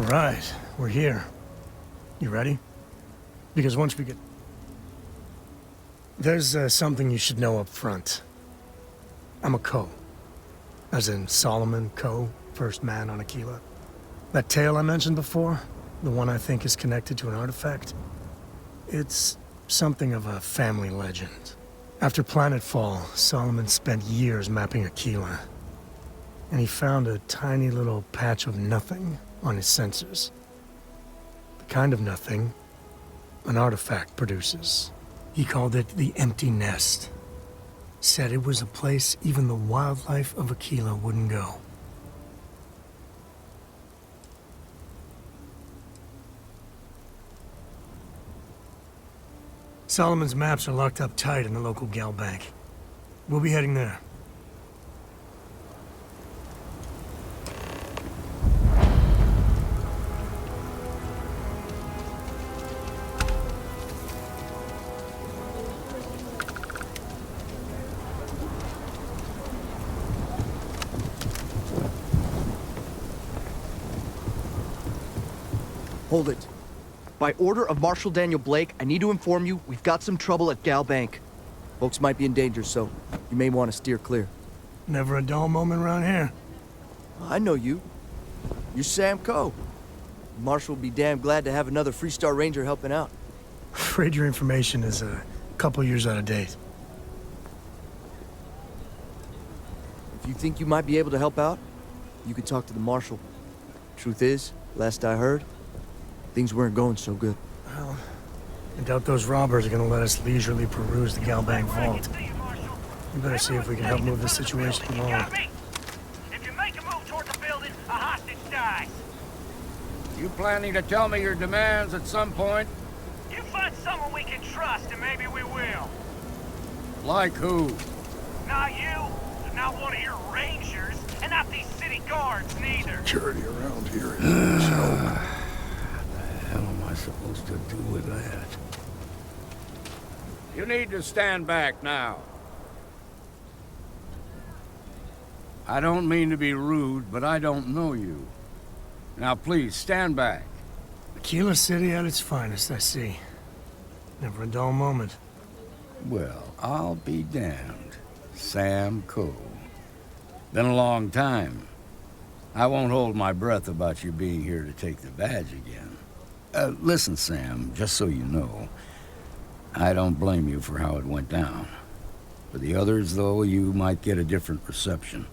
right, we're here. You ready? Because once we get... There's something you should know up front. I'm a Coe. As in Solomon Coe, first man on Aquila. That tale I mentioned before, the one I think is connected to an artifact, it's something of a family legend. After Planetfall, Solomon spent years mapping Aquila, and he found a tiny little patch of nothing on his sensors. The kind of nothing an artifact produces. He called it the Empty Nest. Said it was a place even the wildlife of Aquila wouldn't go. Solomon's maps are locked up tight in the local gal bank. We'll be heading there. Hold it. By order of Marshal Daniel Blake, I need to inform you we've got some trouble at Gal Bank. Folks might be in danger, so you may want to steer clear. Never a dull moment around here. I know you. You're Sam Coe. Marshal will be damn glad to have another Freestar Ranger helping out. Afraid your information is a couple years out of date. If you think you might be able to help out, you could talk to the Marshal. Truth is, last I heard, things weren't going so good. Well, I doubt those robbers are gonna let us leisurely peruse the Galbank vault. We better see if we can help move the situation along. If you make a move toward the building, a hostage dies. You planning to tell me your demands at some point? You find someone we can trust, and maybe we will. Like who? Not you, not one of your rangers, and not these city guards, neither. Security around here is no joke. What the hell am I supposed to do with that? You need to stand back now. I don't mean to be rude, but I don't know you. Now please, stand back. Aquila City at its finest, I see. Never a dull moment. Well, I'll be damned. Sam Coe. Been a long time. I won't hold my breath about you being here to take the badge again. Listen, Sam, just so you know, I don't blame you for how it went down. For the others, though, you might get a different reception.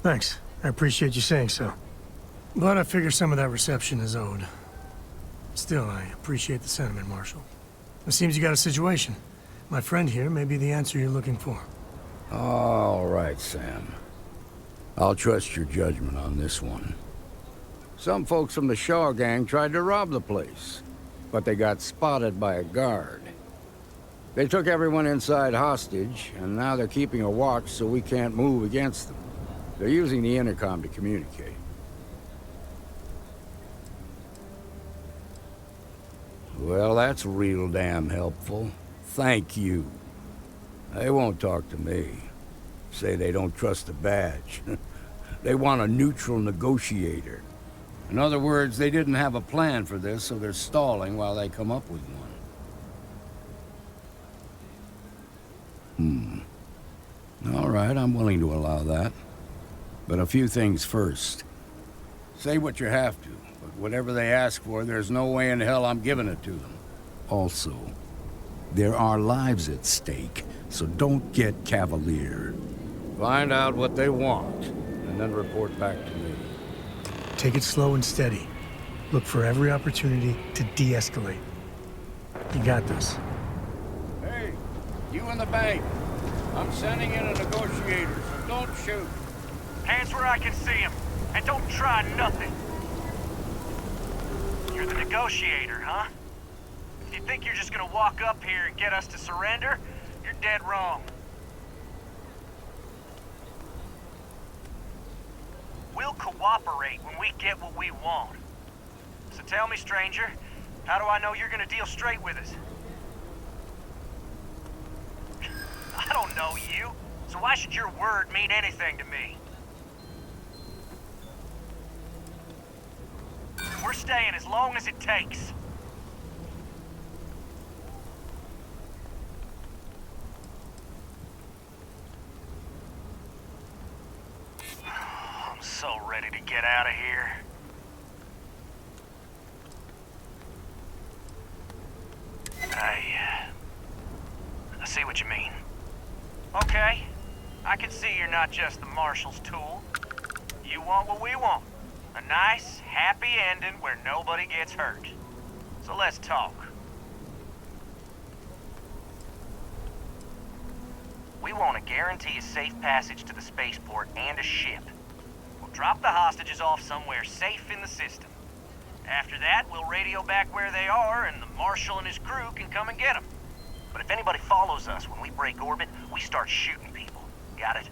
Thanks. I appreciate you saying so. But I figure some of that reception is owed. Still, I appreciate the sentiment, Marshal. It seems you got a situation. My friend here may be the answer you're looking for. All right, Sam. I'll trust your judgment on this one. Some folks from the Shaw gang tried to rob the place, but they got spotted by a guard. They took everyone inside hostage, and now they're keeping a watch so we can't move against them. They're using the intercom to communicate. Well, that's real damn helpful. Thank you. They won't talk to me. Say they don't trust the badge. They want a neutral negotiator. In other words, they didn't have a plan for this, so they're stalling while they come up with one. All right, I'm willing to allow that. But a few things first. Say what you have to, but whatever they ask for, there's no way in hell I'm giving it to them. Also, there are lives at stake, so don't get cavalier. Find out what they want, and then report back to me. Take it slow and steady. Look for every opportunity to de-escalate. You got this. Hey, you in the bank. I'm sending in a negotiator, so don't shoot. Hands where I can see him, and don't try nothing. You're the negotiator, huh? If you think you're just gonna walk up here and get us to surrender, you're dead wrong. We'll cooperate when we get what we want. So tell me, stranger, how do I know you're gonna deal straight with us? I don't know you, so why should your word mean anything to me? We're staying as long as it takes. I'm so ready to get out of here. I see what you mean. Okay, I can see you're not just the Marshal's tool. You want what we want. A nice, happy ending where nobody gets hurt. So let's talk. We want to guarantee a safe passage to the spaceport and a ship. We'll drop the hostages off somewhere safe in the system. After that, we'll radio back where they are, and the Marshal and his crew can come and get them. But if anybody follows us when we break orbit, we start shooting people. Got it?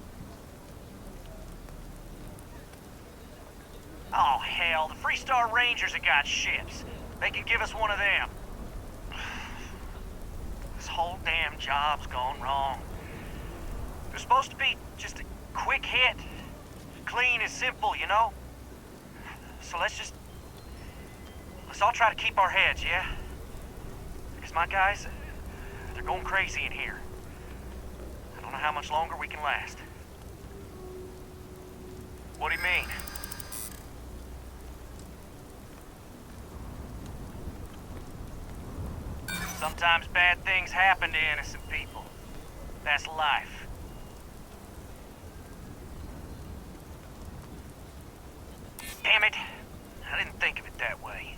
Oh, hell, the Freestar Rangers have got ships. They can give us one of them. This whole damn job's gone wrong. They're supposed to be just a quick hit. Clean and simple, you know? So let's all try to keep our heads, yeah? Because my guys, they're going crazy in here. I don't know how much longer we can last. What do you mean? Sometimes bad things happen to innocent people. That's life. Damn it. I didn't think of it that way.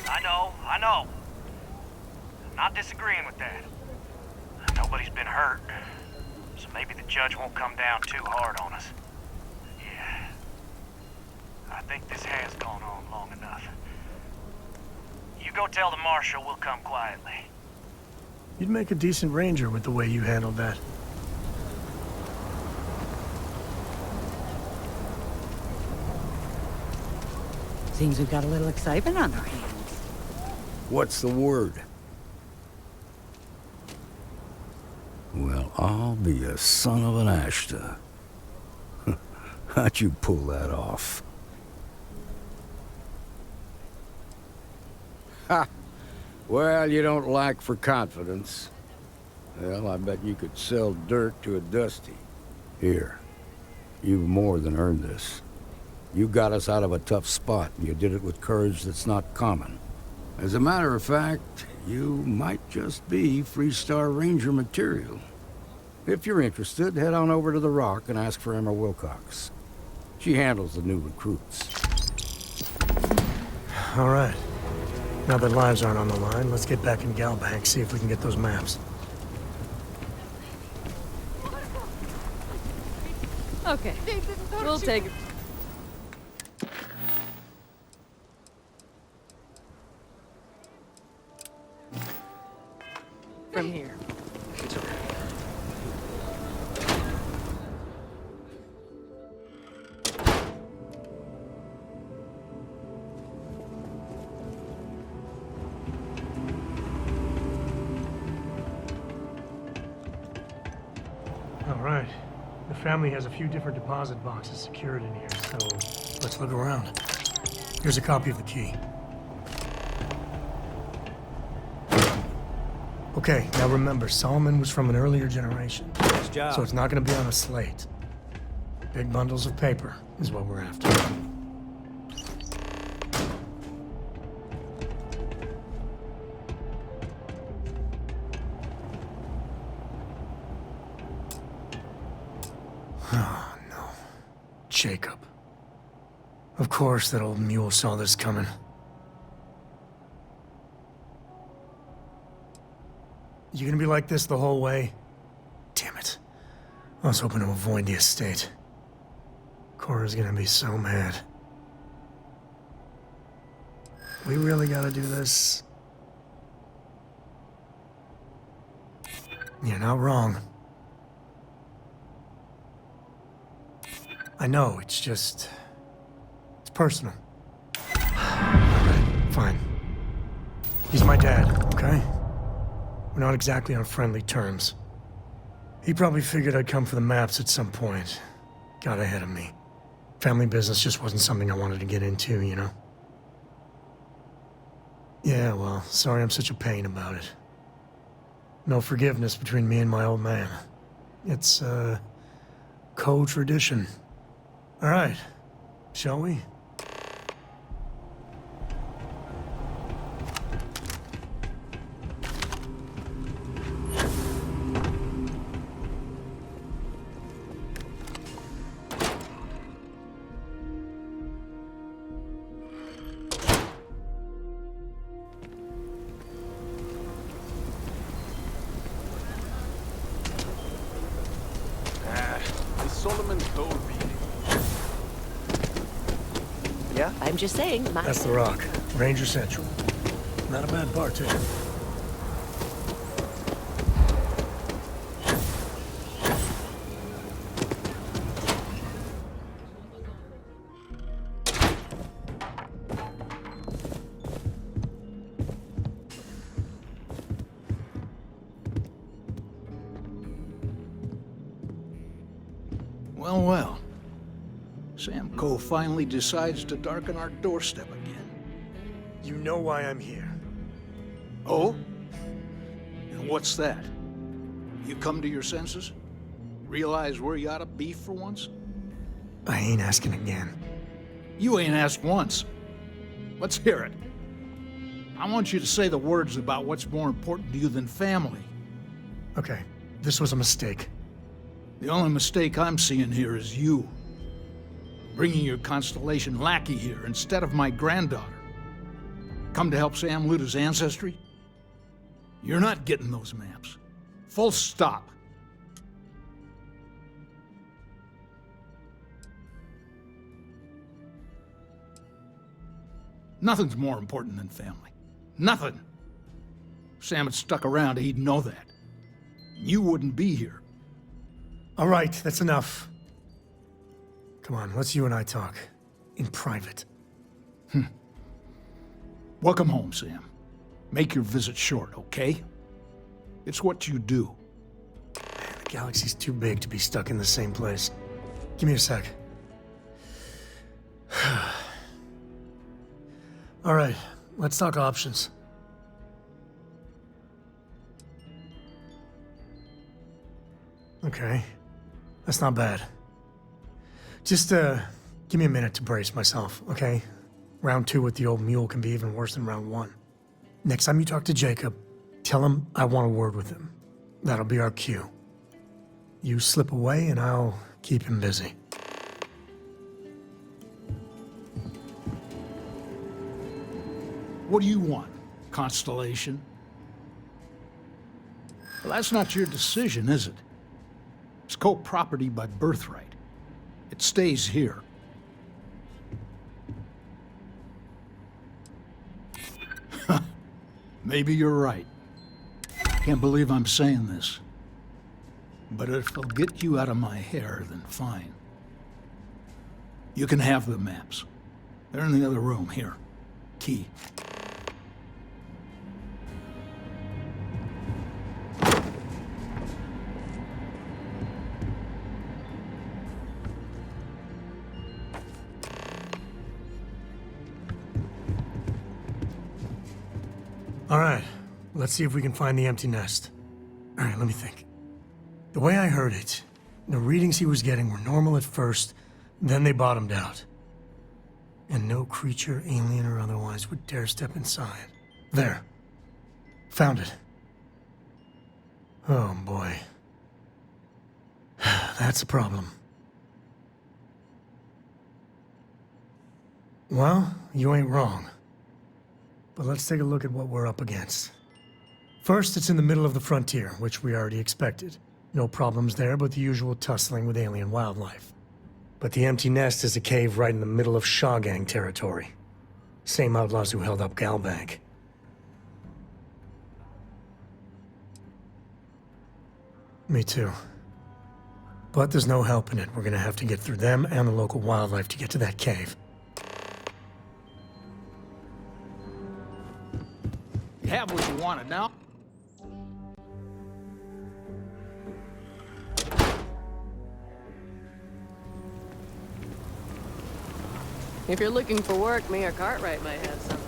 I know. I'm not disagreeing with that. Nobody's been hurt, so maybe the judge won't come down too hard on us. Yeah. I think this has gone on long enough. You go tell the Marshal we'll come quietly. You'd make a decent ranger with the way you handled that. Seems we've got a little excitement on our hands. What's the word? Well, I'll be a son of an Ashta. How'd you pull that off? Ha! Well, you don't lack for confidence. Well, I bet you could sell dirt to a Dusty. Here, you've more than earned this. You got us out of a tough spot, and you did it with courage that's not common. As a matter of fact, you might just be Freestar Ranger material. If you're interested, head on over to the Rock and ask for Emma Wilcox. She handles the new recruits. All right. Now that lives aren't on the line, let's get back in Galbank, see if we can get those maps. Okay, we'll take it. From here. It's okay. All right. The family has a few different deposit boxes secured in here, so let's look around. Here's a copy of the key. Okay, now remember, Solomon was from an earlier generation, Nice job. so it's not going to be on a slate. Big bundles of paper is what we're after. Oh, no. Jacob. Of course that old mule saw this coming. You gonna be like this the whole way? Damn it. I was hoping to avoid the estate. Cora's gonna be so mad. We really gotta do this? You're not wrong. I know, it's just... it's personal. Alright, fine. He's my dad, okay? We're not exactly on friendly terms. He probably figured I'd come for the maps at some point. got ahead of me. Family business just wasn't something I wanted to get into, you know? Yeah, well, sorry I'm such a pain about it. No forgiveness between me and my old man. It's, co-tradition. All right, shall we? The Solomon Code reading. Yeah? I'm just saying, my... That's the Rock, Ranger Central. Not a bad bar, too. Well, well. Sam Coe finally decides to darken our doorstep again. You know why I'm here. Oh? And what's that? You come to your senses? Realize where you ought to be for once? I ain't asking again. You ain't asked once. Let's hear it. I want you to say the words about what's more important to you than family. Okay, this was a mistake. The only mistake I'm seeing here is you. Bringing your Constellation lackey here instead of my granddaughter. Come to help Sam loot his ancestry? You're not getting those maps. Full stop. Nothing's more important than family. Nothing. If Sam had stuck around, he'd know that. You wouldn't be here. All right, that's enough. Come on, let's you and I talk. In private. Welcome home, Sam. Make your visit short, okay? It's what you do. The galaxy's too big to be stuck in the same place. Give me a sec. All right, let's talk options. Okay, that's not bad. Just, give me a minute to brace myself, okay? Round 2 with the old mule can be even worse than round 1. Next time you talk to Jacob, tell him I want a word with him. That'll be our cue. You slip away and I'll keep him busy. What do you want, Constellation? Well, that's not your decision, is it? It's co-property by birthright. It stays here. Maybe you're right. Can't believe I'm saying this. But if it'll get you out of my hair, then fine. You can have the maps. They're in the other room, here. Key. All right, let's see if we can find the empty nest. All right, let me think. The way I heard it, the readings he was getting were normal at first, then they bottomed out. And no creature, alien or otherwise, would dare step inside. There. Found it. Oh, boy. That's a problem. Well, you ain't wrong. But let's take a look at what we're up against. First, it's in the middle of the frontier, which we already expected. No problems there, but the usual tussling with alien wildlife. But the empty nest is a cave right in the middle of Shawgang territory. Same outlaws who held up Galbank. Me too. But there's no helping it. We're gonna have to get through them and the local wildlife to get to that cave. You have what you wanted now. If you're looking for work, Mayor Cartwright might have something.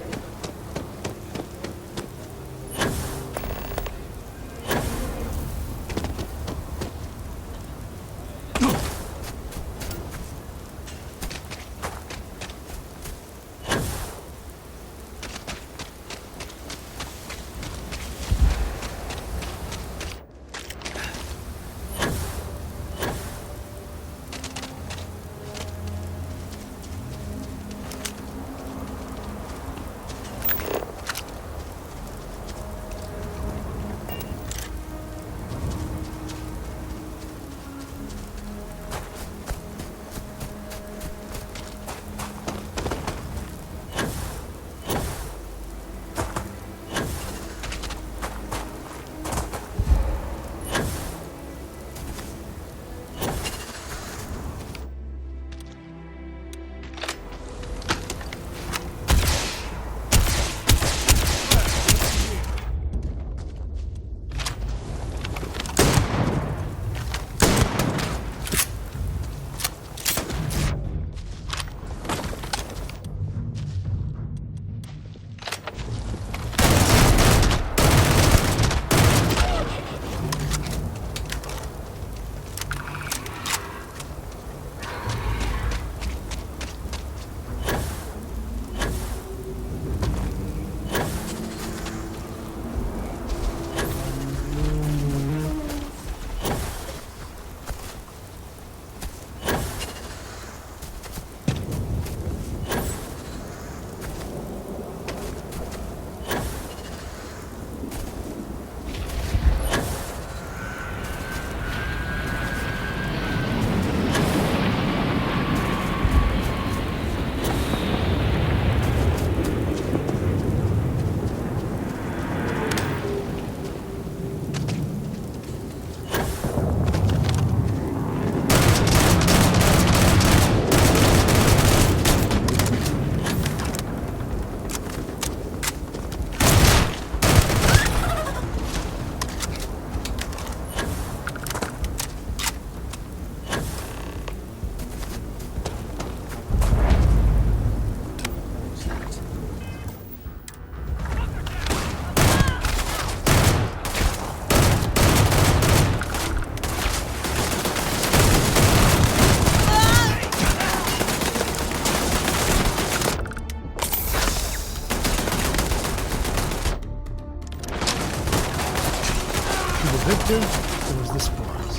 Victor, or was this for us?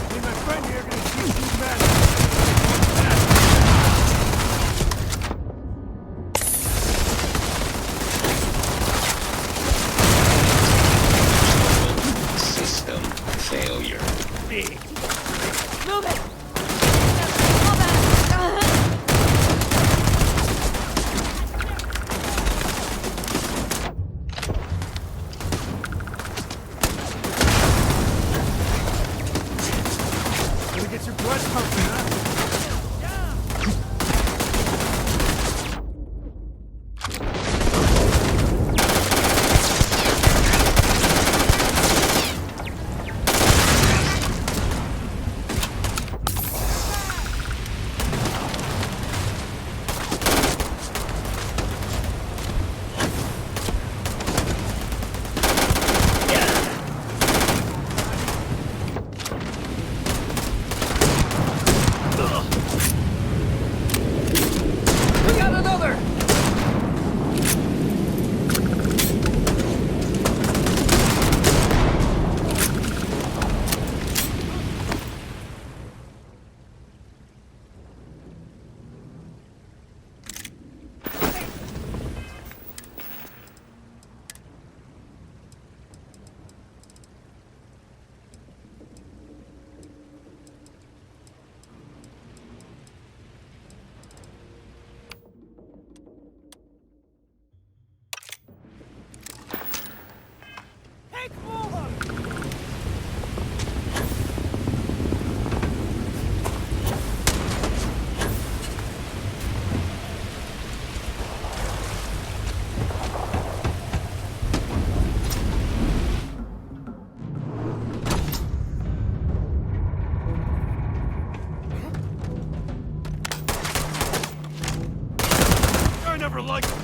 Me and my friend here are gonna teach these men. System like...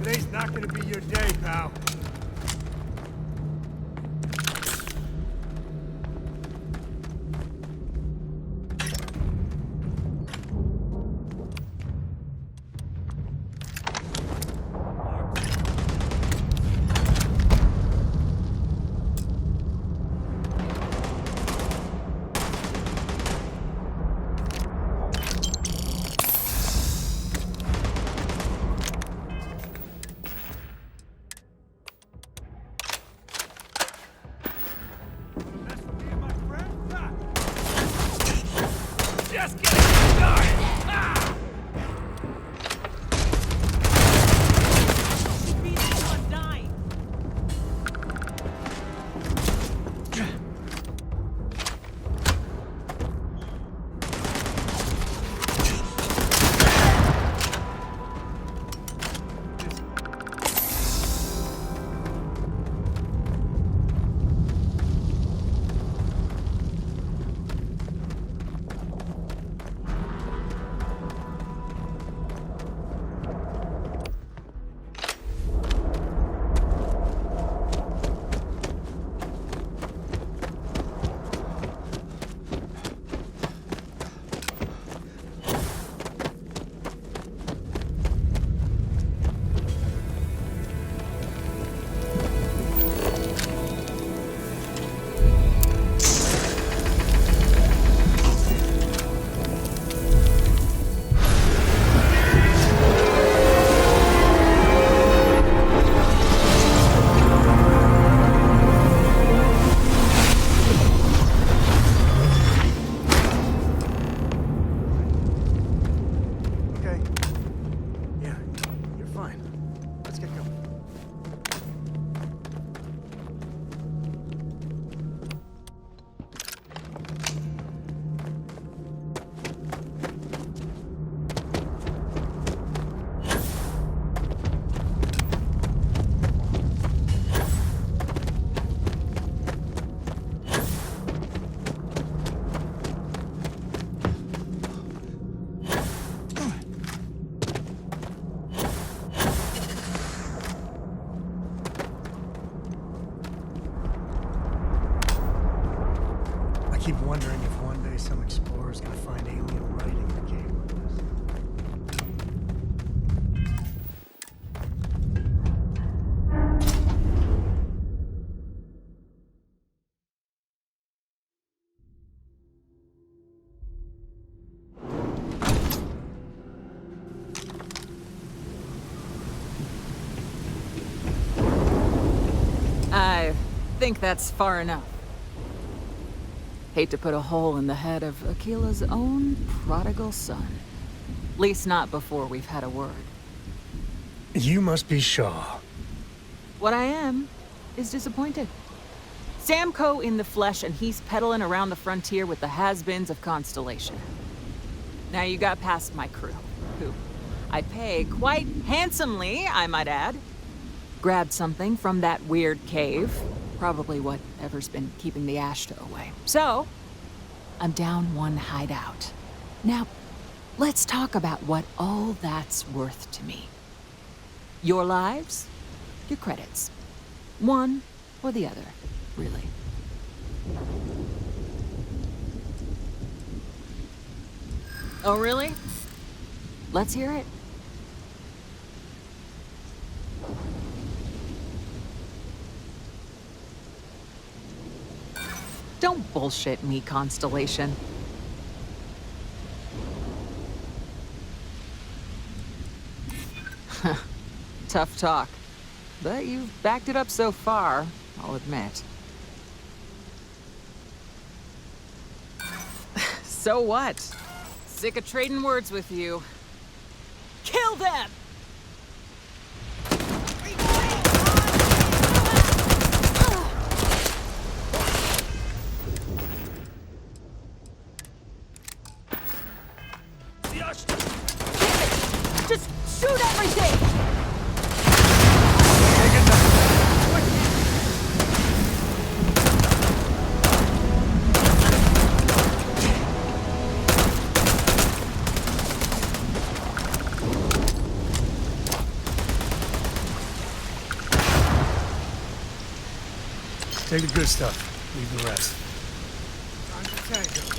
Today's not gonna be your day, pal. That's for me and my friend? Ha! Just getting started! Ah! Be the one dying. Okay. Yeah, you're fine. Let's get going. I keep wondering if one day some explorer's gonna find alien writing in a cave like this. I think that's far enough. Hate to put a hole in the head of Akila's own prodigal son. Least not before we've had a word. You must be Shaw. What I am is disappointed. Samco in the flesh, and he's peddling around the frontier with the has-beens of Constellation. Now you got past my crew, who I pay quite handsomely, I might add. Grabbed something from that weird cave. Probably whatever's been keeping the Ashta away. So, I'm down one hideout. Now, Let's talk about what all that's worth to me. Your lives, your credits. One or the other, really. Oh, really? Let's hear it. Don't bullshit me, Constellation. Tough talk. But you've backed it up so far, I'll admit. So what? Sick of trading words with you. Kill them! Just shoot everything! Take the good stuff. Leave the rest. Time to tango.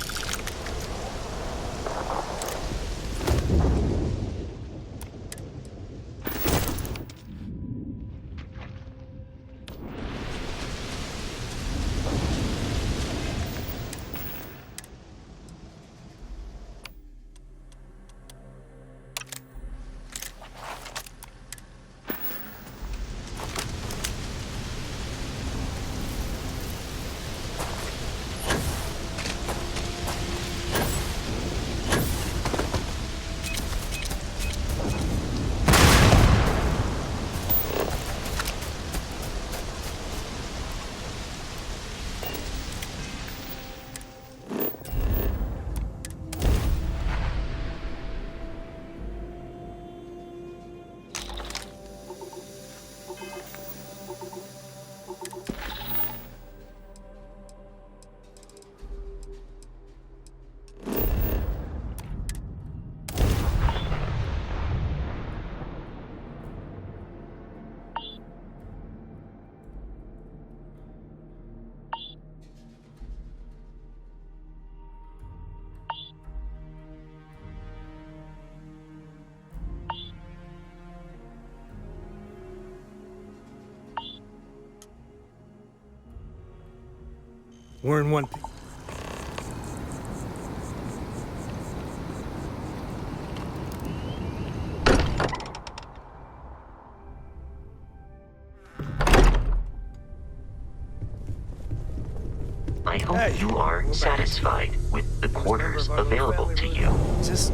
We're in one. I hope you are satisfied with the quarters available to you. Just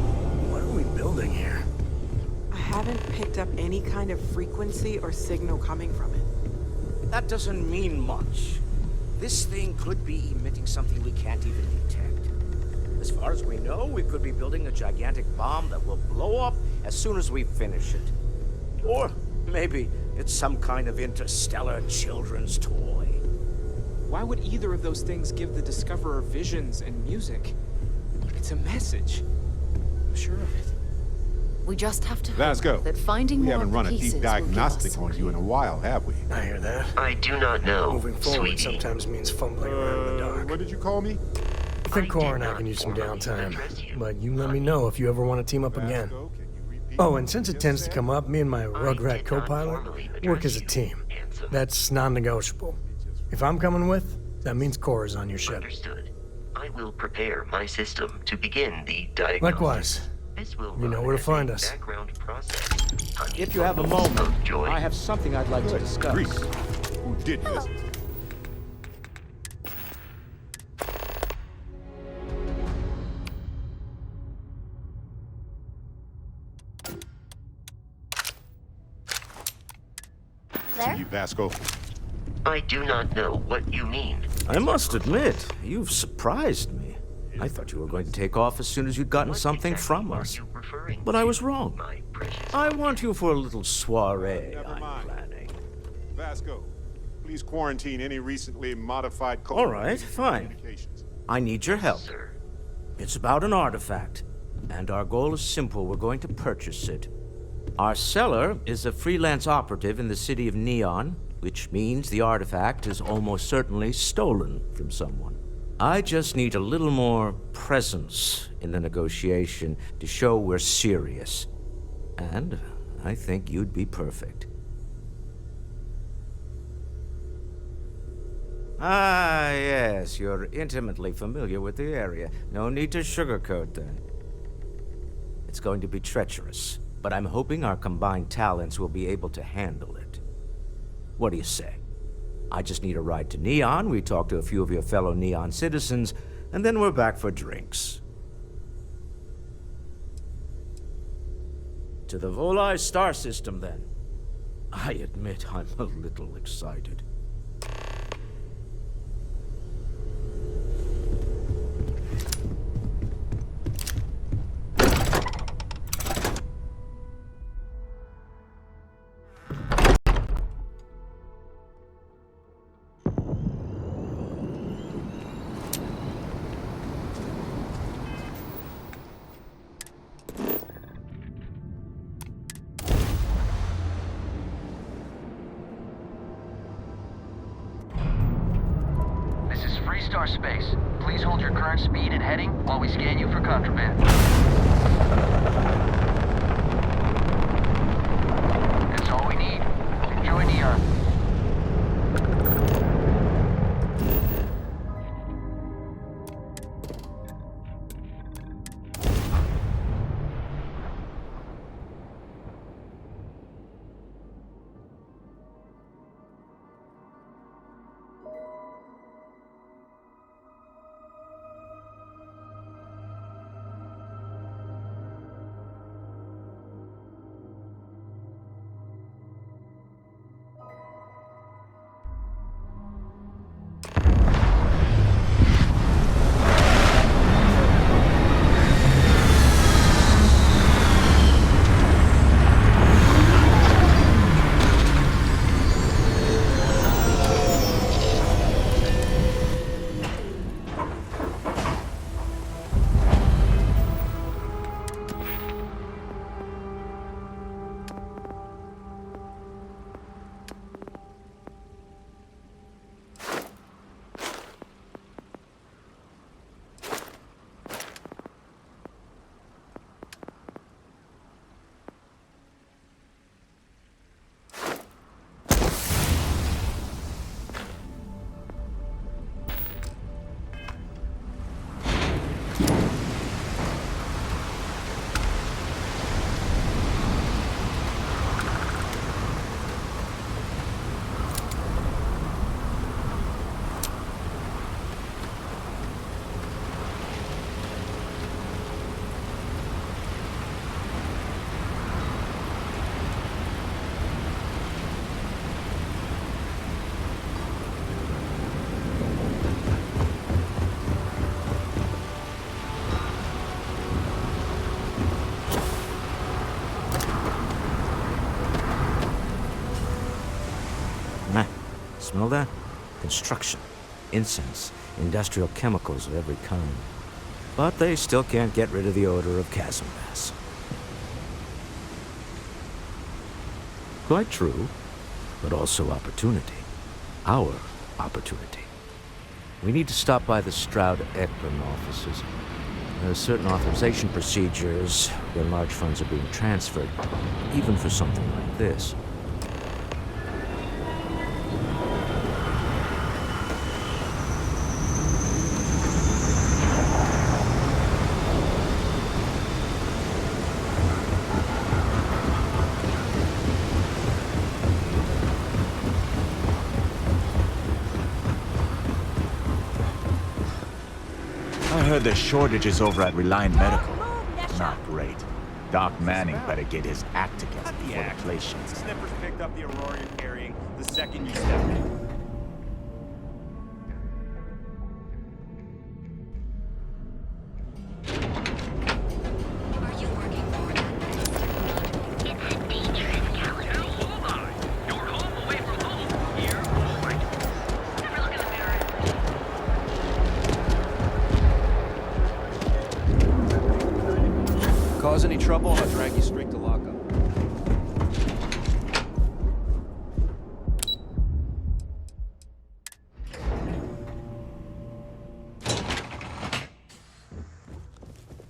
what are we building here? I haven't picked up any kind of frequency or signal coming from it. That doesn't mean much. This thing could be emitting something we can't even detect. As far as we know, we could be building a gigantic bomb that will blow up as soon as we finish it. Or maybe it's some kind of interstellar children's toy. Why would either of those things give the Discoverer visions and music? It's a message. I'm sure of it. We just have to Let's go. hope that finding We more haven't of the run a pieces deep will give us diagnostic some on you in a clue. while, have we? I hear that. I do not know, Moving forward sweetie. sometimes means fumbling around in the dark. What did you call me? I think Cora and I can use some downtime, but you let me know if you ever want to team up again. Vasco, can you repeat Oh, what and since you it just tends to said? come up, me and my Rugrat co-pilot work as a team. That's non-negotiable. If I'm coming with, that means Cora's on your ship. Understood. I will prepare my system to begin the diagnosis. Likewise. This will You know run where to as find a us. background process. If you have a moment, Of joy. I have something I'd like to discuss. Grease. Who did this? There? You, Vasco. I do not know what you mean. I must admit, you've surprised me. I thought you were going to take off as soon as you'd gotten What something exactly from are us. you referring But I to, was wrong. my precious I want you for a little soiree Never I'm mind. planning. Vasco, please quarantine any recently modified code. All right, fine. Communications. I need your help. sir. It's about an artifact. And our goal is simple. We're going to purchase it. Our seller is a freelance operative in the city of Neon, which means the artifact is almost certainly stolen from someone. I just need a little more presence in the negotiation to show we're serious. And I think you'd be perfect. Ah, yes, you're intimately familiar with the area. No need to sugarcoat then. It's going to be treacherous, but I'm hoping our combined talents will be able to handle it. What do you say? I just need a ride to Neon, we talk to a few of your fellow Neon citizens, and then we're back for drinks. To the Volai star system, then. I admit I'm a little excited. Star space. Please hold your current speed and heading while we scan you for contraband. That's all we need. Enjoy Neon. Smell that? Construction, incense, industrial chemicals of every kind. But they still can't get rid of the odor of chasm gas. Quite true, but also opportunity. Our opportunity. We need to stop by the Stroud-Eklund offices. There are certain authorization procedures when large funds are being transferred, even for something like this. I heard there's shortages over at Reliant Medical. Not great. Doc Manning better get his act together before the place shuts down. Snippers picked up the Aurora you're carrying the second you stepped in. trouble, I'll drag you straight to lockup.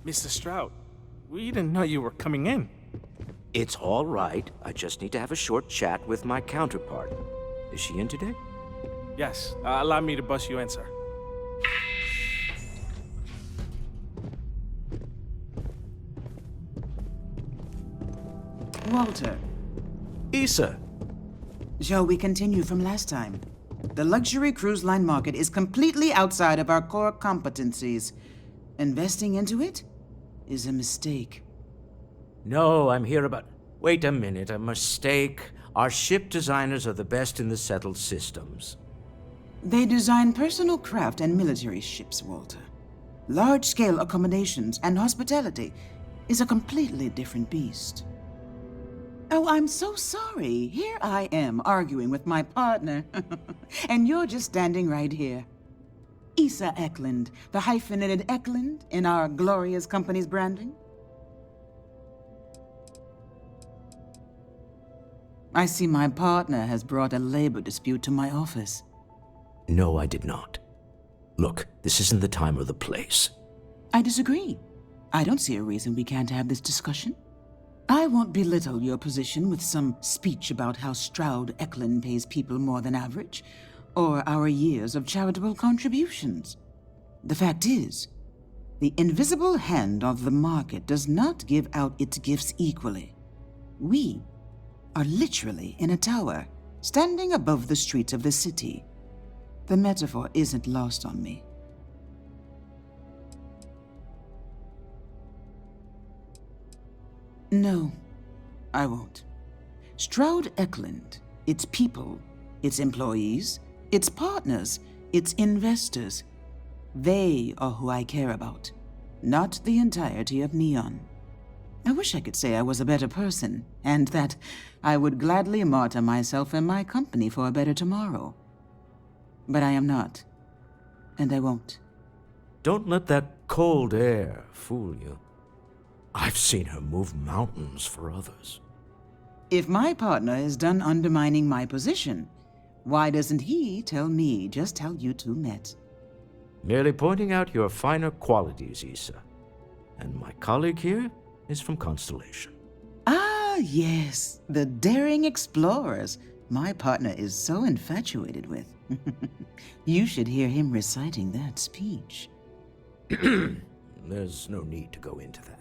Mr. Stroud, we didn't know you were coming in. It's all right. I just need to have a short chat with my counterpart. Is she in today? Yes, allow me to bust you in, sir. Walter. Issa. Shall we continue from last time? The luxury cruise line market is completely outside of our core competencies. Investing into it is a mistake. No, I'm here about... Wait a minute, a mistake. Our ship designers are the best in the settled systems. They design personal craft and military ships, Walter. Large-scale accommodations and hospitality is a completely different beast. Oh, I'm so sorry. Here I am arguing with my partner, and you're just standing right here. Issa Eklund, the hyphenated Eklund in our glorious company's branding. I see my partner has brought a labor dispute to my office. No, I did not. Look, this isn't the time or the place. I disagree. I don't see a reason we can't have this discussion. I won't belittle your position with some speech about how Stroud Eklund pays people more than average, or our years of charitable contributions. The fact is, the invisible hand of the market does not give out its gifts equally. We are literally in a tower, standing above the streets of the city. The metaphor isn't lost on me. No, I won't. Stroud Eklund, its people, its employees, its partners, its investors, they are who I care about, not the entirety of Neon. I wish I could say I was a better person, and that I would gladly martyr myself and my company for a better tomorrow. But I am not, and I won't. Don't let that cold air fool you. I've seen her move mountains for others. If my partner is done undermining my position, why doesn't he tell me just how you two met? Merely pointing out your finer qualities, Issa. And my colleague here is from Constellation. Ah, yes, the daring explorers my partner is so infatuated with. You should hear him reciting that speech. There's no need to go into that.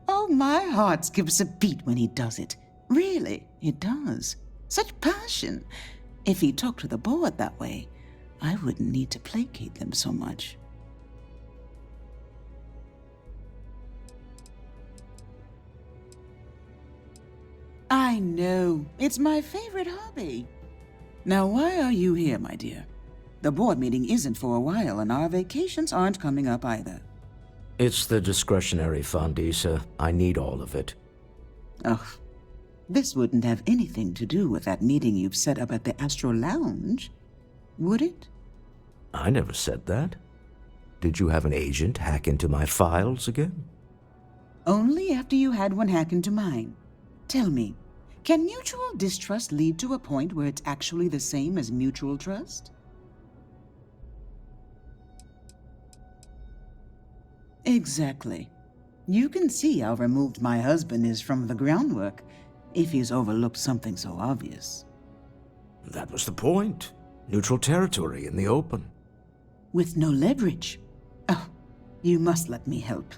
Oh, my heart skips a beat when he does it. Really, it does. Such passion. If he talked to the board that way, I wouldn't need to placate them so much. I know. It's my favorite hobby. Now, why are you here, my dear? The board meeting isn't for a while, and our vacations aren't coming up either. It's the discretionary fund, Issa. I need all of it. Ugh. This wouldn't have anything to do with that meeting you've set up at the Astro Lounge, would it? I never said that. Did you have an agent hack into my files again? Only after you had one hack into mine. Tell me, can mutual distrust lead to a point where it's actually the same as mutual trust? Exactly. You can see how removed my husband is from the groundwork if he's overlooked something so obvious. That was the point. Neutral territory in the open. With no leverage. Oh, you must let me help.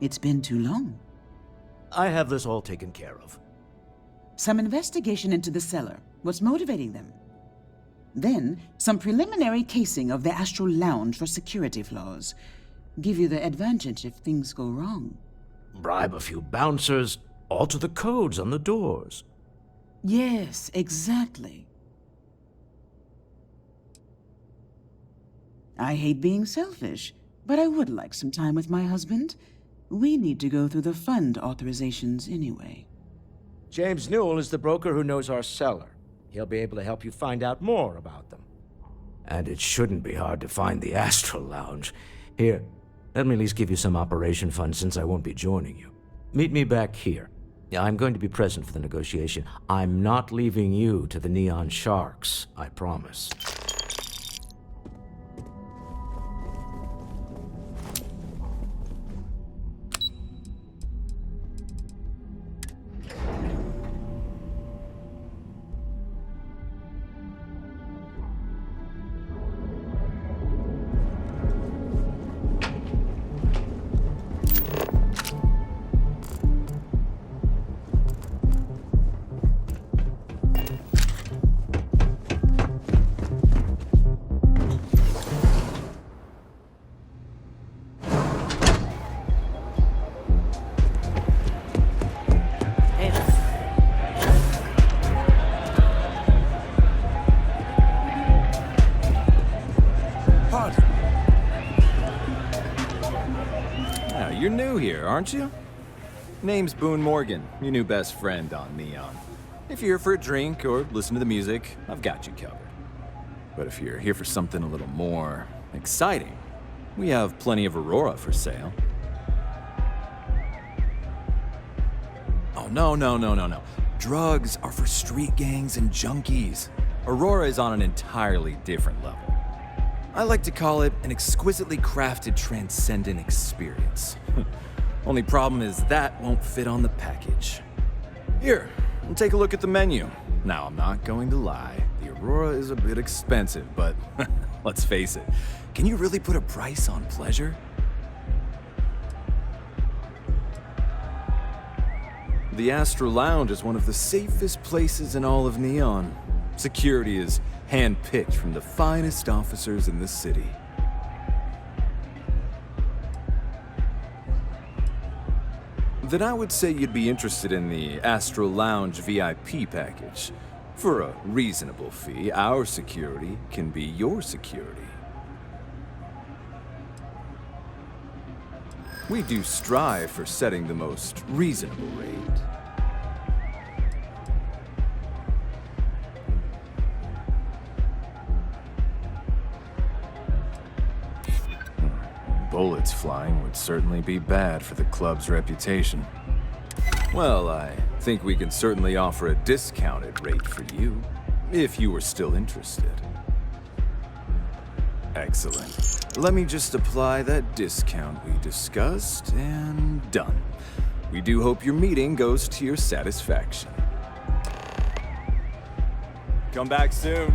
It's been too long. I have this all taken care of. Some investigation into the cellar. What's motivating them? Then, some preliminary casing of the Astral Lounge for security flaws. Give you the advantage if things go wrong. Bribe a few bouncers, alter the codes on the doors. Yes, exactly. I hate being selfish, but I would like some time with my husband. We need to go through the fund authorizations anyway. James Newell is the broker who knows our cellar. He'll be able to help you find out more about them. And it shouldn't be hard to find the Astral Lounge. Here, Let me at least give you some operation funds since I won't be joining you. Meet me back here. Yeah, I'm going to be present for the negotiation. I'm not leaving you to the Neon Sharks, I promise. You're new here, aren't you? Name's Boone Morgan, your new best friend on Neon. If you're here for a drink or listen to the music, I've got you covered. But if you're here for something a little more exciting, we have plenty of Aurora for sale. Oh, no. Drugs are for street gangs and junkies. Aurora is on an entirely different level. I like to call it an exquisitely crafted, transcendent experience. Only problem is that won't fit on the package. Here, take a look at the menu. Now, I'm not going to lie. The Aurora is a bit expensive, but let's face it. Can you really put a price on pleasure? The Astro Lounge is one of the safest places in all of Neon. Security is hand-picked from the finest officers in the city. Then I would say you'd be interested in the Astro Lounge VIP package. For a reasonable fee, our security can be your security. We do strive for setting the most reasonable rate. Bullets flying would certainly be bad for the club's reputation. Well, I think we can certainly offer a discounted rate for you, if you were still interested. Excellent. Let me just apply that discount we discussed, and done. We do hope your meeting goes to your satisfaction. Come back soon.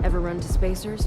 Ever run to Spacers?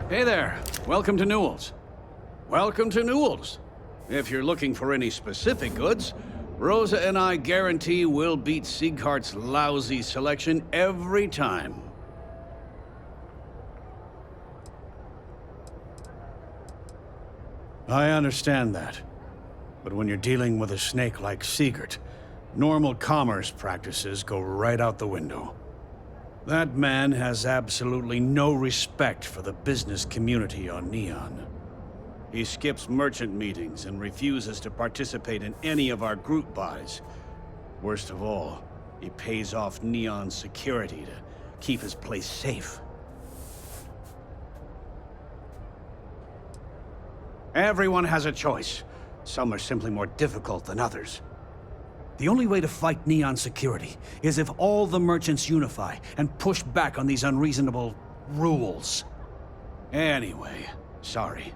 Hey there. Welcome to Newell's. Welcome to Newell's. If you're looking for any specific goods, Rosa and I guarantee we'll beat Sieghart's lousy selection every time. I understand that. But when you're dealing with a snake like Siegert, normal commerce practices go right out the window. That man has absolutely no respect for the business community on Neon. He skips merchant meetings and refuses to participate in any of our group buys. Worst of all, he pays off Neon's security to keep his place safe. Everyone has a choice. Some are simply more difficult than others. The only way to fight Neon security is if all the merchants unify and push back on these unreasonable rules. Anyway, sorry.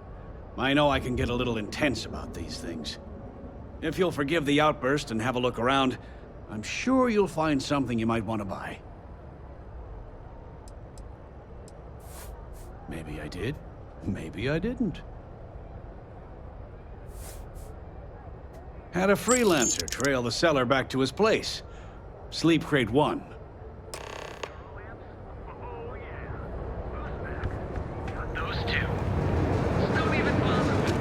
I know I can get a little intense about these things. If you'll forgive the outburst and have a look around, I'm sure you'll find something you might want to buy. Maybe I did, maybe I didn't. Had a freelancer trail the seller back to his place. Sleep Crate 1. Those two. Don't even bother.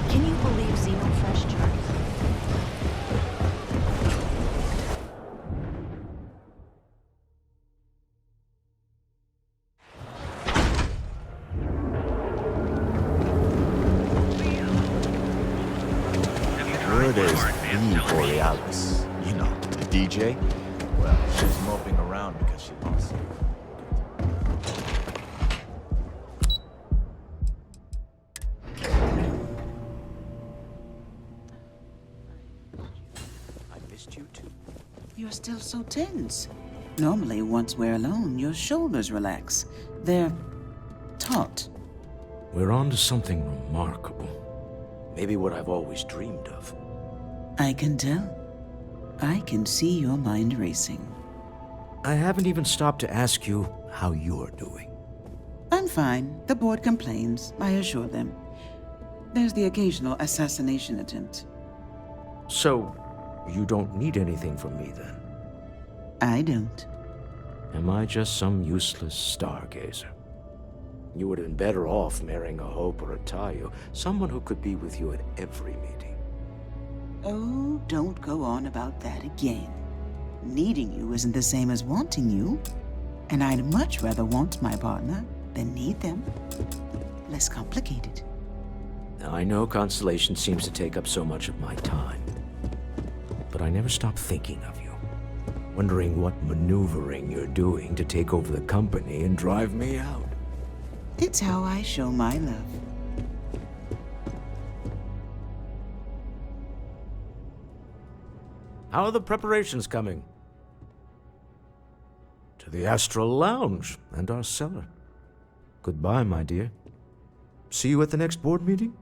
Can you believe Xenofresh charges? Word is the Borealis. You know, the DJ? Well, she's moping around because she lost it. I missed you too. You're still so tense. Normally, once we're alone, your shoulders relax. They're taut. We're on to something remarkable. Maybe what I've always dreamed of. I can tell. I can see your mind racing. I haven't even stopped to ask you how you're doing. I'm fine. The board complains, I assure them. There's the occasional assassination attempt. So, you don't need anything from me then? I don't. Am I just some useless stargazer? You would have been better off marrying a Hope or a Tayo, someone who could be with you at every meeting. Oh, don't go on about that again. Needing you isn't the same as wanting you. And I'd much rather want my partner than need them. Less complicated. Now, I know Constellation seems to take up so much of my time. But I never stop thinking of you. Wondering what maneuvering you're doing to take over the company and drive me out. It's how I show my love. How are the preparations coming? To the Astral Lounge and our cellar. Goodbye, my dear. See you at the next board meeting?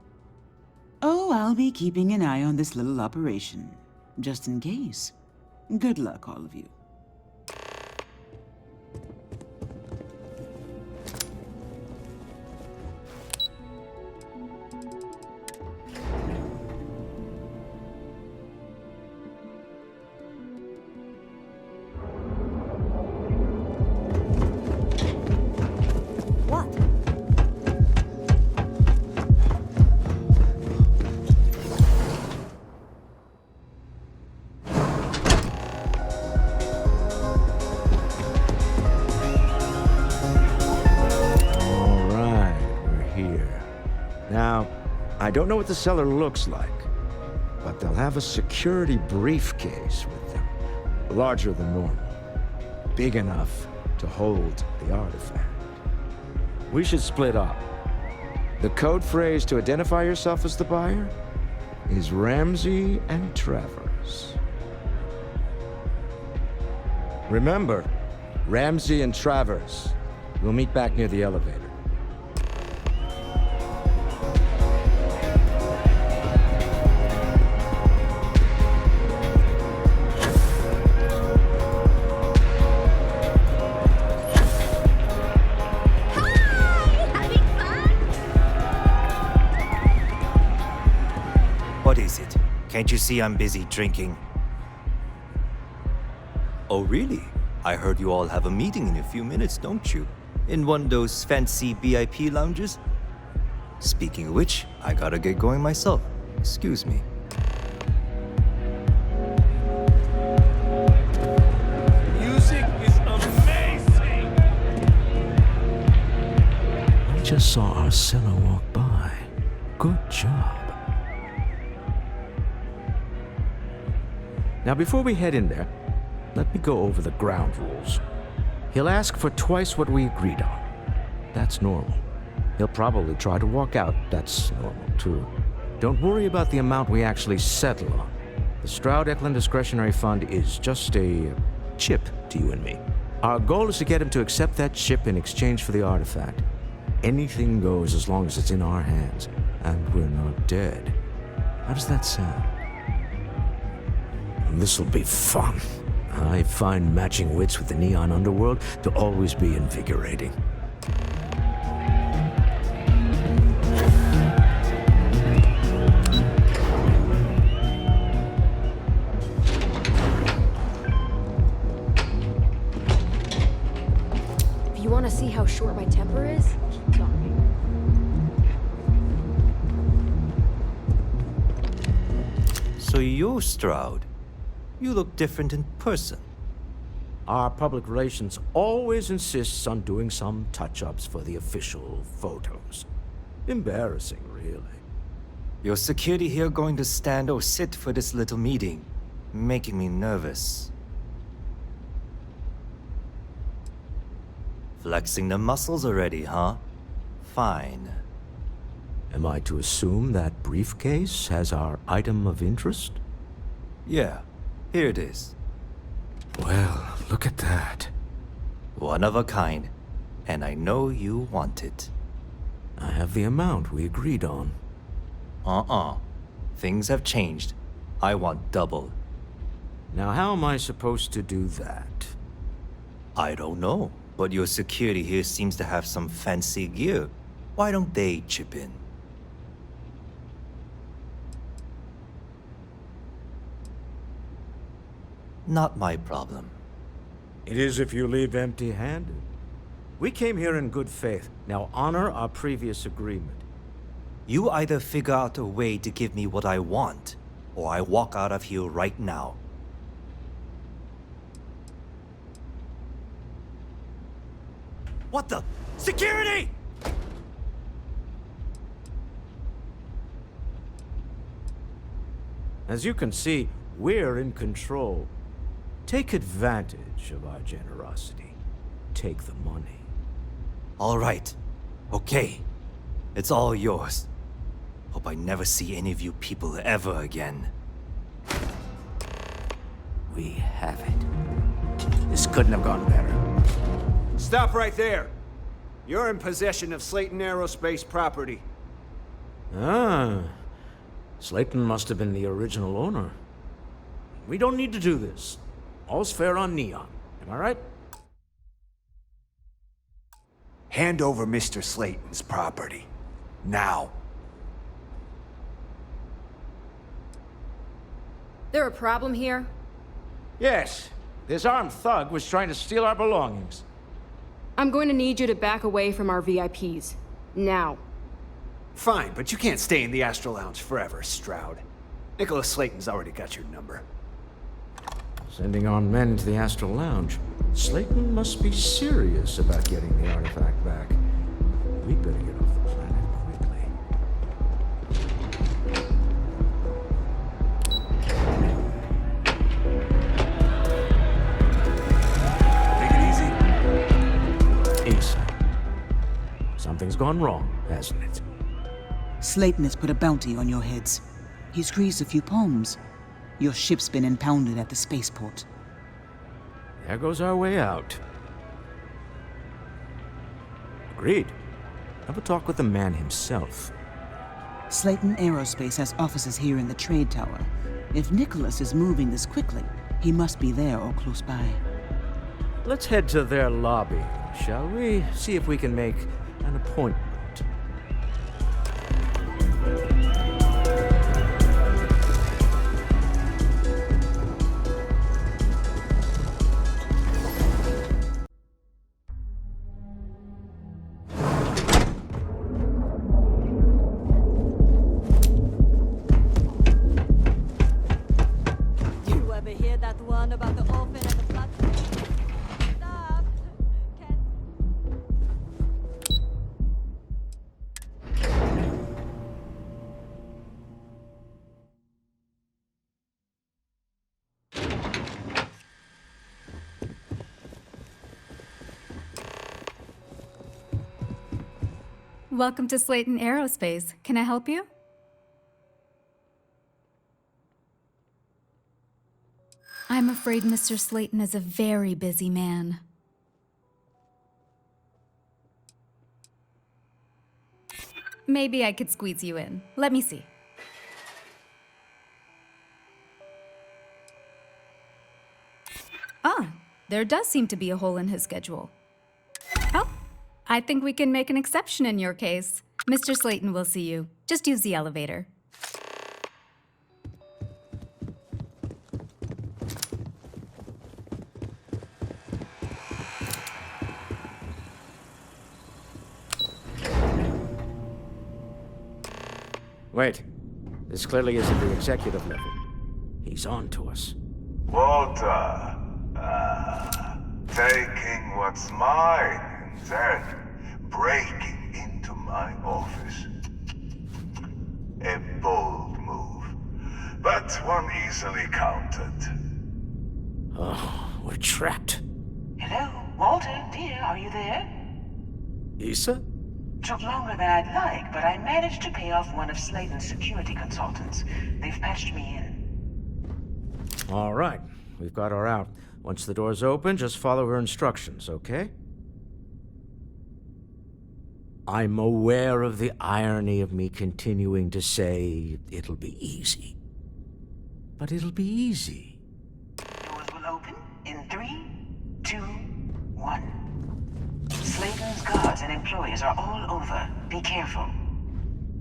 Oh, I'll be keeping an eye on this little operation. Just in case. Good luck, all of you. don't know what the cellar looks like, but they'll have a security briefcase with them. Larger than normal. Big enough to hold the artifact. We should split up. The code phrase to identify yourself as the buyer is Ramsey and Travers. Remember, Ramsey and Travers. We'll meet back near the elevator. What is it? Can't you see I'm busy drinking? Oh, really? I heard you all have a meeting in a few minutes, don't you? In one of those fancy VIP lounges? Speaking of which, I gotta get going myself. Excuse me. Music is amazing! I just saw Arcella walk by. Good job. Now, before we head in there, let me go over the ground rules. He'll ask for twice what we agreed on. That's normal. He'll probably try to walk out. That's normal, too. Don't worry about the amount we actually settle on. The Stroud-Eklund Discretionary Fund is just a chip to you and me. Our goal is to get him to accept that chip in exchange for the artifact. Anything goes as long as it's in our hands, and we're not dead. How does that sound? This'll be fun. I find matching wits with the neon underworld to always be invigorating. If you want to see how short my temper is, keep talking. So you're Stroud. You look different in person. Our public relations always insists on doing some touch-ups for the official photos. Embarrassing, really. Your security here going to stand or sit for this little meeting, making me nervous. Flexing the muscles already, huh? Fine. Am I to assume that briefcase has our item of interest? Yeah, here it is. Well, look at that. One of a kind, and I know you want it. I have the amount we agreed on. Things have changed. I want double. Now, how am I supposed to do that? I don't know, but your security here seems to have some fancy gear. Why don't they chip in? Not my problem. It is if you leave empty-handed. We came here in good faith. Now honor our previous agreement. You either figure out a way to give me what I want, or I walk out of here right now. What the? Security! As you can see, we're in control. Take advantage of our generosity. Take the money. All right. Okay. It's all yours. Hope I never see any of you people ever again. We have it. This couldn't have gone better. Stop right there. You're in possession of Slayton Aerospace property. Ah. Slayton must have been the original owner. We don't need to do this. All's fair on Neon. Am I right? Hand over Mr. Slayton's property. Now. There a problem here? Yes. This armed thug was trying to steal our belongings. I'm going to need you to back away from our VIPs. Now. Fine, but you can't stay in the Astro Lounge forever, Stroud. Nicholas Slayton's already got your number. Sending on men into the Astral Lounge. Slayton must be serious about getting the artifact back. We'd better get off the planet quickly. Something's gone wrong, hasn't it? Slayton has put a bounty on your heads. He squeezed a few palms. Your ship's been impounded at the spaceport. There goes our way out. Agreed. Have a talk with the man himself. Slayton Aerospace has offices here in the trade tower. If Nicholas is moving this quickly, he must be there or close by. Let's head to their lobby, shall we? See if we can make an appointment. You ever hear that one about the orphan and the platform? Stop! Welcome to Slayton Aerospace. Can I help you? I'm afraid Mr. Slayton is a very busy man. Maybe I could squeeze you in. Let me see. Ah, there does seem to be a hole in his schedule. Oh, I think we can make an exception in your case. Mr. Slayton will see you. Just use the elevator. Wait. This clearly isn't the executive level. He's on to us. Walter, taking what's mine and then breaking into my office. A bold move, but one easily countered. Oh, we're trapped. Hello, Walter, dear, are you there? Issa? Took longer than I'd like, but I managed to pay off one of Slayton's security consultants. They've patched me in. All right. We've got her out. Once the door's open, just follow her instructions, okay? I'm aware of the irony of me continuing to say it'll be easy. But it'll be easy. Doors will open in 3, 2, 1. Slayton's guards and employees are all over. Be careful.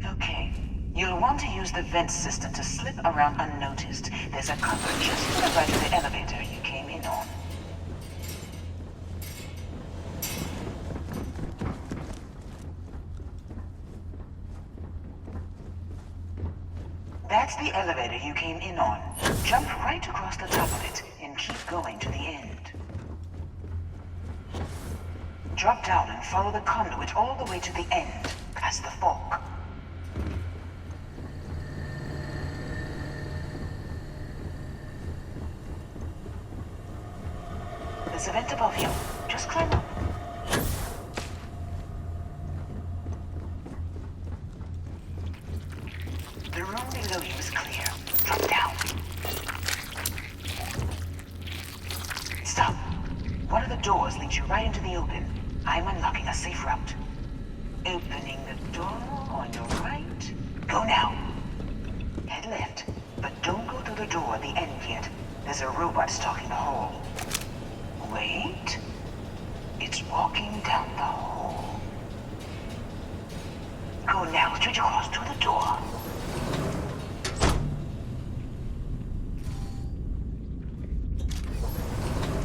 Okay. You'll want to use the vent system to slip around unnoticed. There's a cover just to the right of the elevator you came in on. That's the elevator you came in on. Jump right across the top of it and keep going to the end. Drop down and follow the conduit all the way to the end, past the fork. There's a vent above you. Just climb up. The room below you is clear. Drop down. Stop. One of the doors leads you right into the open. I'm unlocking a safe route. Opening the door on your right. Go now. Head left, but don't go through the door at the end yet. There's a robot stalking the hall. Wait. It's walking down the hall. Go now, straight across to the door.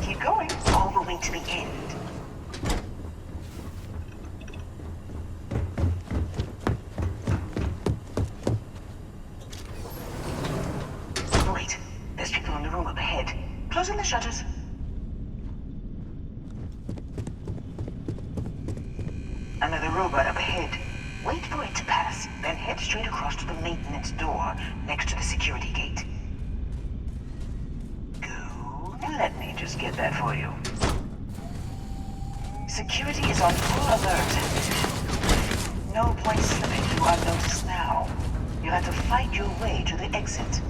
Keep going, all the way to the end. Wait, there's people in the room up ahead. Closing the shutters. Another robot up ahead. Wait for it to pass, then head straight across to the maintenance door next to the security gate. Go. Let me just get that for you. Security is on full alert. No point slipping through unnoticed now. You'll have to fight your way to the exit.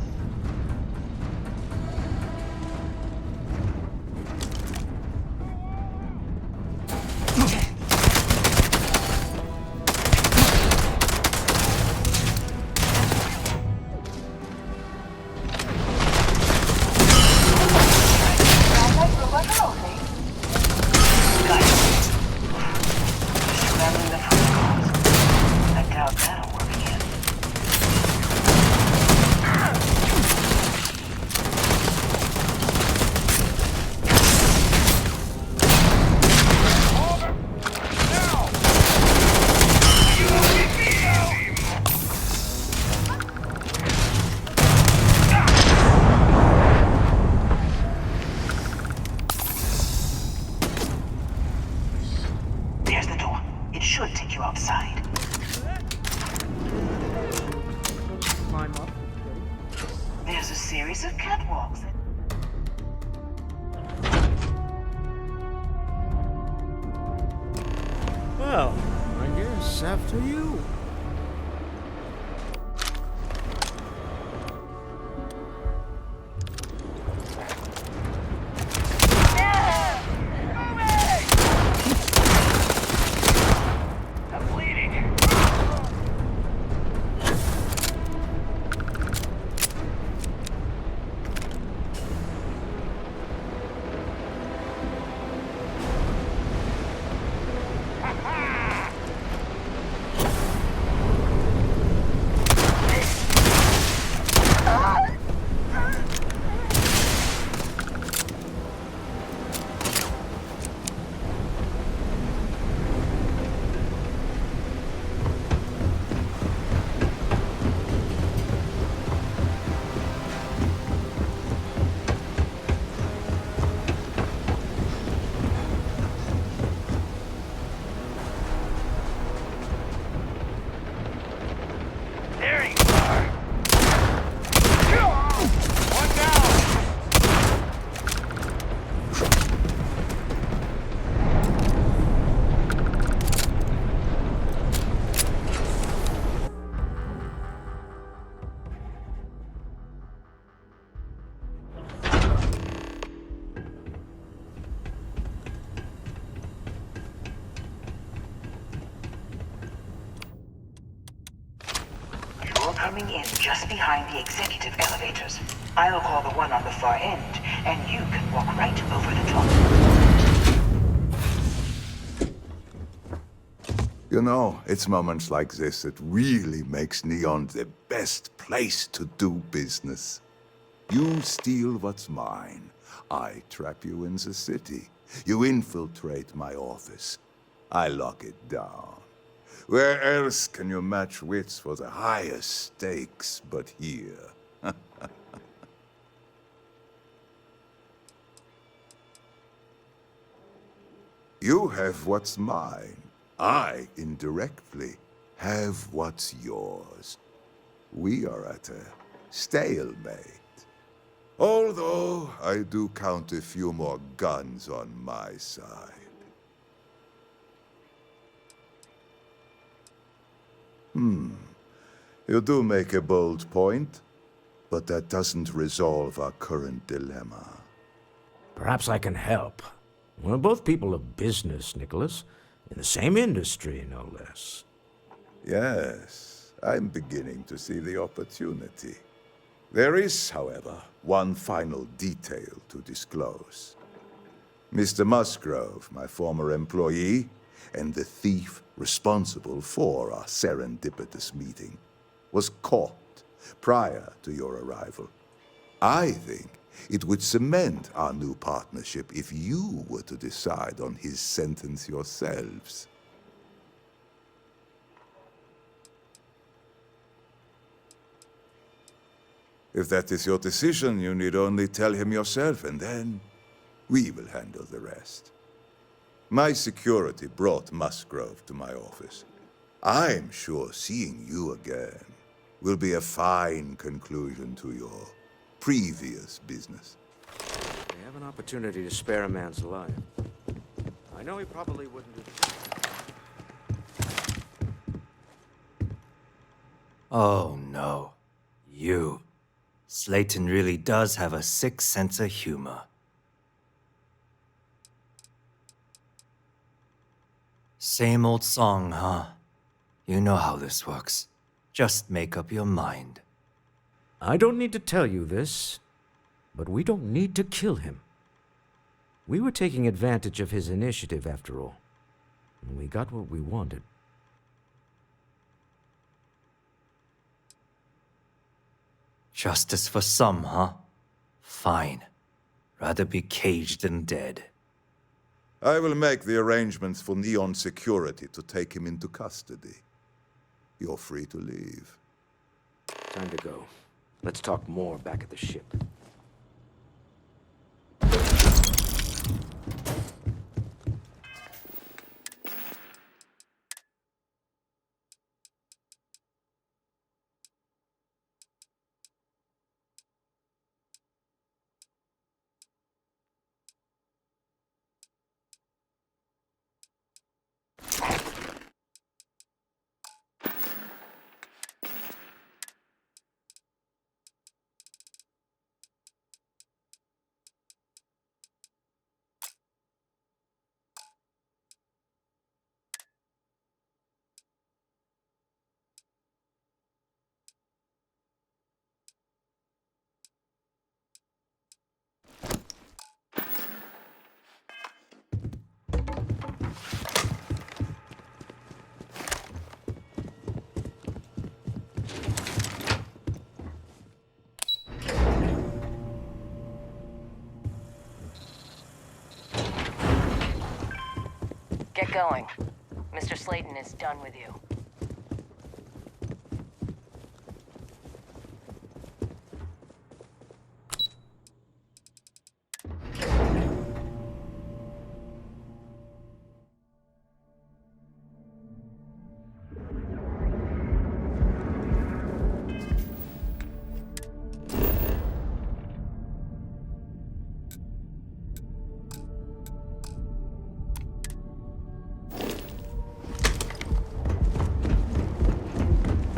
There's a series of catwalks. Well, I guess after you. Coming in just behind the executive elevators. I'll call the one on the far end, and you can walk right over the top. You know, it's moments like this that really makes Neon the best place to do business. You steal what's mine. I trap you in the city. You infiltrate my office. I lock it down. Where else can you match wits for the highest stakes but here? You have what's mine. I, indirectly, have what's yours. We are at a stalemate. Although I do count a few more guns on my side. You do make a bold point, but that doesn't resolve our current dilemma. Perhaps I can help. We're both people of business, Nicholas. In the same industry, no less. Yes, I'm beginning to see the opportunity. There is, however, one final detail to disclose. Mr. Musgrove, my former employee, and the thief responsible for our serendipitous meeting, was caught prior to your arrival. I think it would cement our new partnership if you were to decide on his sentence yourselves. If that is your decision, you need only tell him yourself, and then we will handle the rest. My security brought Musgrove to my office. I'm sure seeing you again will be a fine conclusion to your previous business. We have an opportunity to spare a man's life. I know he probably wouldn't do Oh no. You. Slayton really does have a sick sense of humor. Same old song, huh? You know how this works. Just make up your mind. I don't need to tell you this, but we don't need to kill him. We were taking advantage of his initiative, after all. And we got what we wanted. Justice for some, huh? Fine. Rather be caged than dead. I will make the arrangements for Neon Security to take him into custody. You're free to leave. Time to go. Let's talk more back at the ship. Get going. Mr. Slayton is done with you.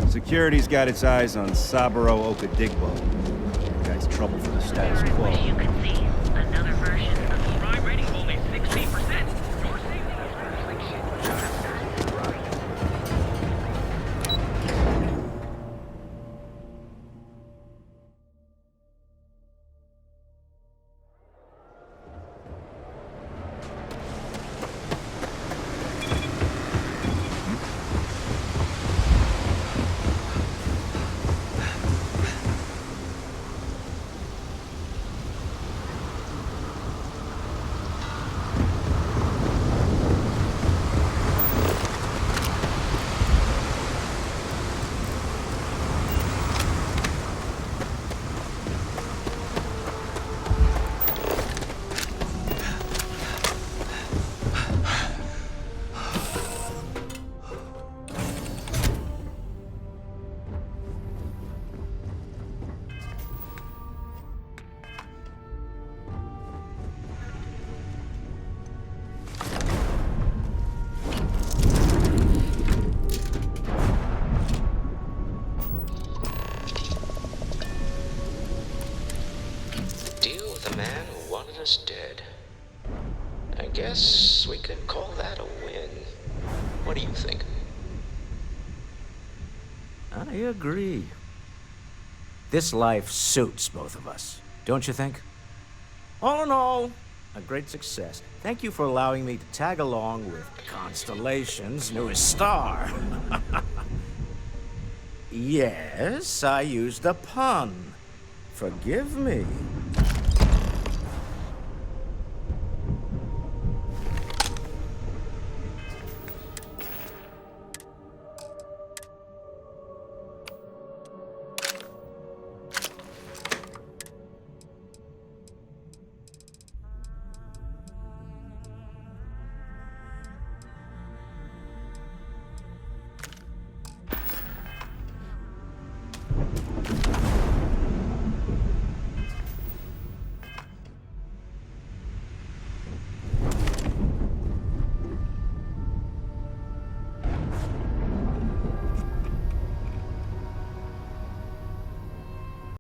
Security's got its eyes on Saburo Okadigbo. That guy's trouble for the status quo. As you can see, another version of the crime rating only 16%. Your Dead. I guess we could call that a win. What do you think? I agree. This life suits both of us, don't you think? All in all, a great success. Thank you for allowing me to tag along with Constellation's newest star. Yes, I used a pun. Forgive me.